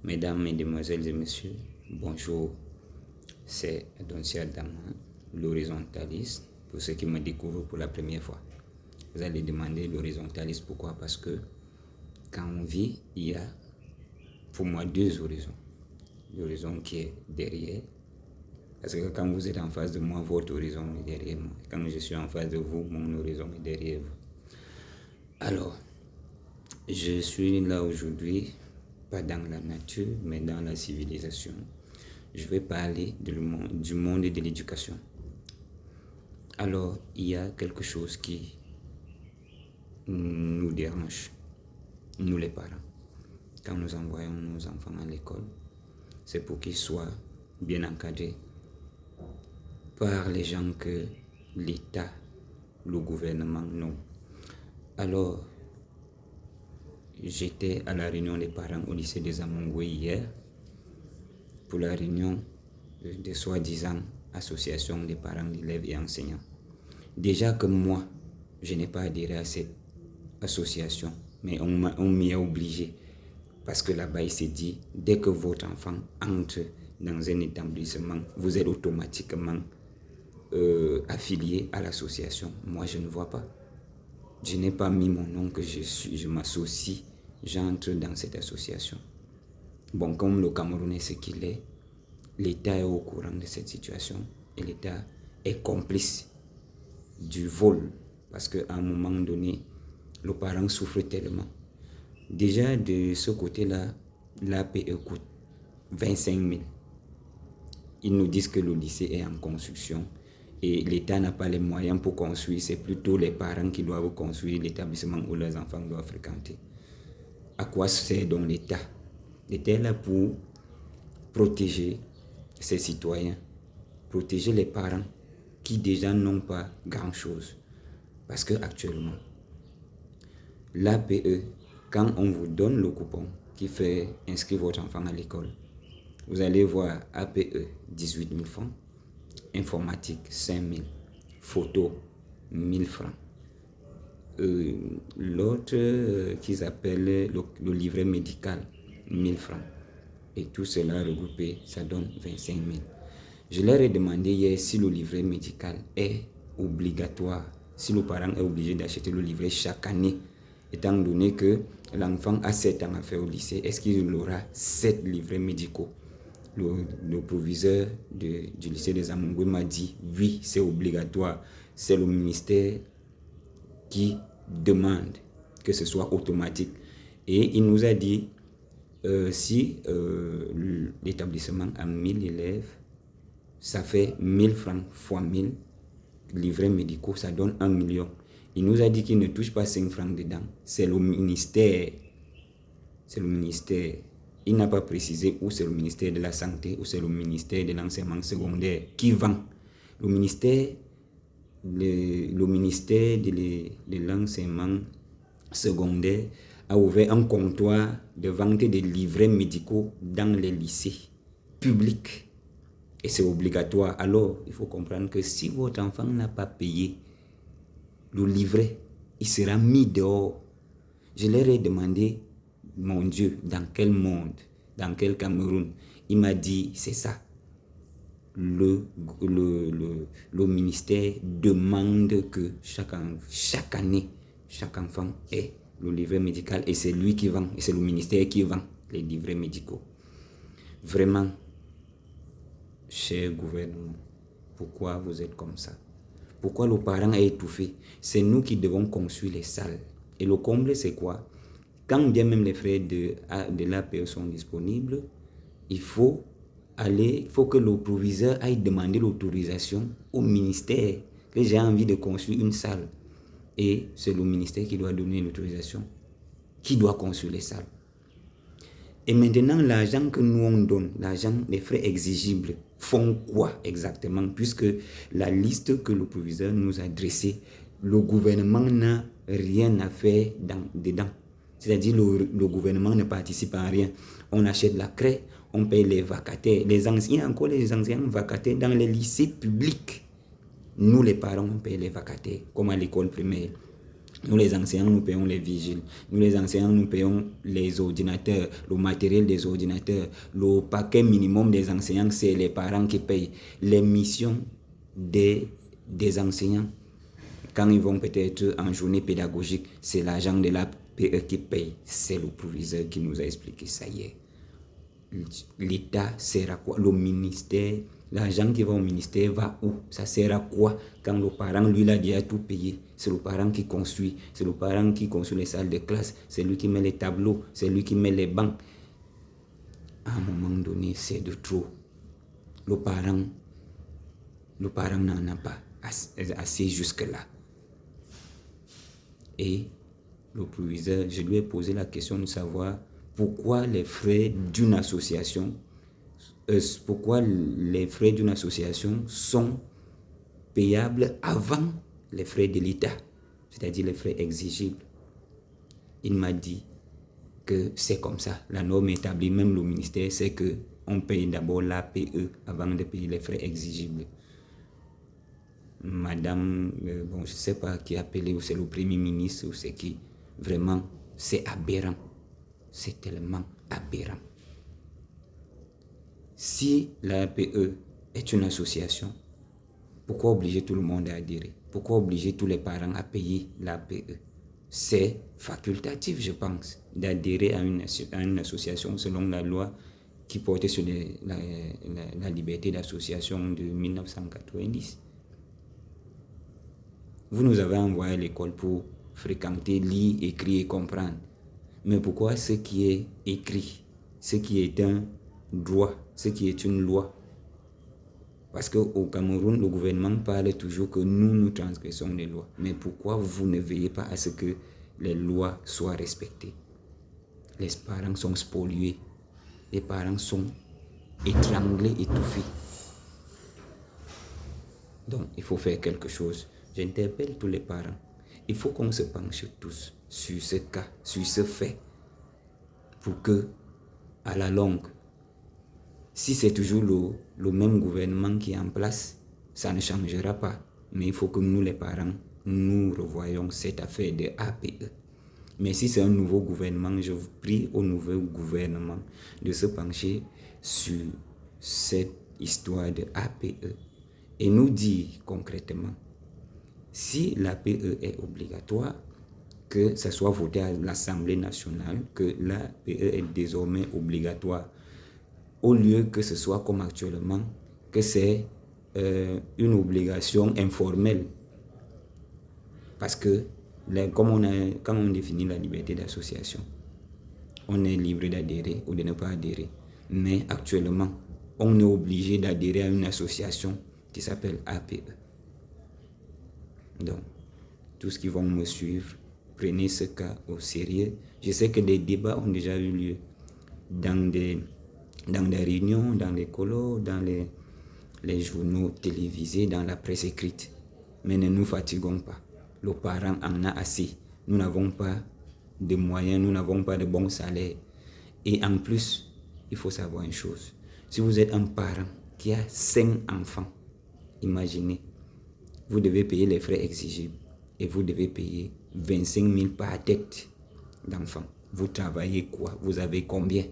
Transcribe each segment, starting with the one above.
Mesdames, Mesdemoiselles et Messieurs, bonjour, c'est Adonsia Adama, l'horizontaliste, pour ceux qui me découvrent pour la première fois. Vous allez demander l'horizontaliste, pourquoi? Parce que quand on vit, il y a pour moi deux horizons. L'horizon qui est derrière, parce que quand vous êtes en face de moi, votre horizon est derrière moi. Quand je suis en face de vous, mon horizon est derrière vous. Alors, je suis là aujourd'hui, pas dans la nature, mais dans la civilisation. Je vais parler du monde de l'éducation. Alors, il y a quelque chose qui nous dérange, nous les parents. Quand nous envoyons nos enfants à l'école, c'est pour qu'ils soient bien encadrés par les gens que l'État, le gouvernement nomme. Alors, j'étais à la réunion des parents au lycée des Amongoué hier pour la réunion de soi-disant association des parents d'élèves et enseignants. Déjà que moi, je n'ai pas adhéré à cette association, mais on m'y a obligé parce que là-bas, il s'est dit, dès que votre enfant entre dans un établissement, vous êtes automatiquement affilié à l'association. Moi, je ne vois pas. Je n'ai pas mis mon nom que je m'associe, j'entre dans cette association. Bon, comme le Cameroun est ce qu'il est, l'État est au courant de cette situation et l'État est complice du vol parce qu'à un moment donné, le parent souffre tellement. Déjà, de ce côté-là, l'APE coûte 25 000. Ils nous disent que le lycée est en construction et l'État n'a pas les moyens pour construire. C'est plutôt les parents qui doivent construire l'établissement où leurs enfants doivent fréquenter. À quoi sert donc l'État? L'État est là pour protéger ses citoyens, protéger les parents qui déjà n'ont pas grand-chose. Parce qu'actuellement, l'APE, quand on vous donne le coupon qui fait inscrire votre enfant à l'école, vous allez voir APE 18 000 francs, informatique 5 000, photo 1 000 francs. L'autre qu'ils appellent le livret médical 1 000 francs. Et tout cela regroupé, ça donne 25 000. Je leur ai demandé hier si le livret médical est obligatoire, si le parent est obligé d'acheter le livret chaque année, étant donné que l'enfant a 7 ans à faire au lycée, est-ce qu'il aura 7 livrets médicaux? Le proviseur du lycée des Amongoué m'a dit oui, c'est obligatoire. C'est le ministère qui demande que ce soit automatique. Et il nous a dit si l'établissement a 1000 élèves, ça fait 1000 francs fois 1000 livrets médicaux, ça donne 1 million. Il nous a dit qu'il ne touche pas 5 francs dedans. C'est le ministère. C'est le ministère. Il n'a pas précisé où c'est le ministère de la Santé, où c'est le ministère de l'enseignement secondaire qui vend. Le ministère de l'enseignement secondaire a ouvert un comptoir de vente des livrets médicaux dans les lycées publics. Et c'est obligatoire. Alors, il faut comprendre que si votre enfant n'a pas payé le livret, il sera mis dehors. Je leur ai demandé, mon Dieu, dans quel monde, dans quel Cameroun? Il m'a dit, c'est ça. Le ministère demande que chaque année, chaque enfant ait le livret médical et c'est lui qui vend, et c'est le ministère qui vend les livrets médicaux. Vraiment, cher gouvernement, pourquoi vous êtes comme ça? Pourquoi le parent est étouffé? C'est nous qui devons construire les salles. Et le comble, c'est quoi? Quand bien même les frais de l'APE sont disponibles, il faut que le proviseur aille demander l'autorisation au ministère que j'ai envie de construire une salle. Et c'est le ministère qui doit donner l'autorisation, qui doit construire les salles. Et maintenant, l'argent que nous on donne, l'argent, les frais exigibles, font quoi exactement? Puisque la liste que le proviseur nous a dressée, le gouvernement n'a rien à faire dedans. C'est-à-dire le gouvernement ne participe à rien. On achète la craie, on paye les vacataires, les anciens vacataires dans les lycées publics. Nous, les parents, on paye les vacataires, comme à l'école primaire. Nous les enseignants, nous payons les vigiles. Nous les enseignants, nous payons les ordinateurs, le matériel des ordinateurs. Le paquet minimum des enseignants, c'est les parents qui payent. Les missions des enseignants, quand ils vont peut-être en journée pédagogique, c'est l'agent de la PE qui paye. C'est le proviseur qui nous a expliqué, ça y est. L'État sert à quoi? Le ministère, l'argent qui va au ministère va où? Ça sert à quoi? Quand le parent, lui, il a déjà tout payé. C'est le parent qui construit. C'est le parent qui construit les salles de classe. C'est lui qui met les tableaux. C'est lui qui met les bancs. À un moment donné, c'est de trop. Le parent n'en a pas assez jusque-là. Et le proviseur, je lui ai posé la question de savoir pourquoi les frais d'une association sont payables avant les frais de l'État, c'est-à-dire les frais exigibles. Il m'a dit que c'est comme ça. La norme établie, même le ministère, c'est qu'on paye d'abord l'APE avant de payer les frais exigibles. Madame, je ne sais pas qui a appelé, ou c'est le Premier ministre, ou c'est qui. Vraiment, c'est aberrant. C'est tellement aberrant. Si l'APE est une association, pourquoi obliger tout le monde à adhérer? Pourquoi obliger tous les parents à payer l'APE? C'est facultatif, je pense, d'adhérer à une association selon la loi qui portait sur la liberté d'association de 1990. Vous nous avez envoyé à l'école pour fréquenter, lire, écrire et comprendre. Mais pourquoi ce qui est écrit, ce qui est un droit, ce qui est une loi? Parce qu'au Cameroun, le gouvernement parle toujours que nous transgressons les lois. Mais pourquoi vous ne veillez pas à ce que les lois soient respectées? Les parents sont spoliés. Les parents sont étranglés, étouffés. Donc, il faut faire quelque chose. J'interpelle tous les parents. Il faut qu'on se penche tous sur ce cas, sur ce fait, pour que, à la longue, si c'est toujours le même gouvernement qui est en place, ça ne changera pas. Mais il faut que nous, les parents, nous revoyons cette affaire de APE. Mais si c'est un nouveau gouvernement, je vous prie au nouveau gouvernement de se pencher sur cette histoire de APE et nous dire concrètement, si l'APE est obligatoire, que ça soit voté à l'Assemblée nationale, que l'APE est désormais obligatoire, au lieu que ce soit comme actuellement, que c'est une obligation informelle. Parce que quand on définit la liberté d'association, on est libre d'adhérer ou de ne pas adhérer. Mais actuellement, on est obligé d'adhérer à une association qui s'appelle APE. Donc, tous qui vont me suivre, prenez ce cas au sérieux. Je sais que des débats ont déjà eu lieu dans des réunions, dans les colos, dans les journaux télévisés, dans la presse écrite. Mais ne nous fatiguons pas. Le parent en a assez. Nous n'avons pas de moyens, nous n'avons pas de bons salaires. Et en plus, il faut savoir une chose. Si vous êtes un parent qui a 5 enfants, imaginez, vous devez payer les frais exigibles et vous devez payer 25 000 par tête d'enfants. Vous travaillez quoi? Vous avez combien?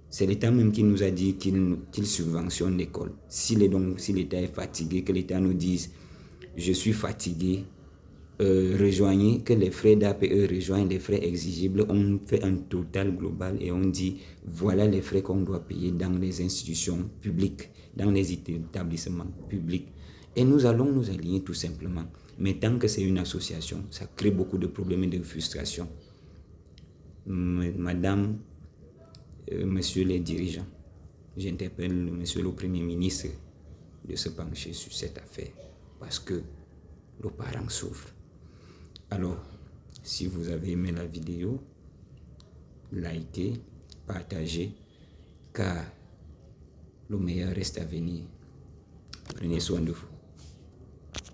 C'est l'État même qui nous a dit qu'il subventionne l'école. Si l'État est fatigué, que l'État nous dise « je suis fatigué », rejoignez, que les frais d'APE rejoignent les frais exigibles, on fait un total global et on dit voilà les frais qu'on doit payer dans les institutions publiques, dans les établissements publics. Et nous allons nous aligner tout simplement. Mais tant que c'est une association, ça crée beaucoup de problèmes et de frustration. Madame, monsieur les dirigeants, j'interpelle monsieur le Premier ministre de se pencher sur cette affaire parce que le parent souffre. Alors, si vous avez aimé la vidéo, likez, partagez, car le meilleur reste à venir. Prenez soin de vous.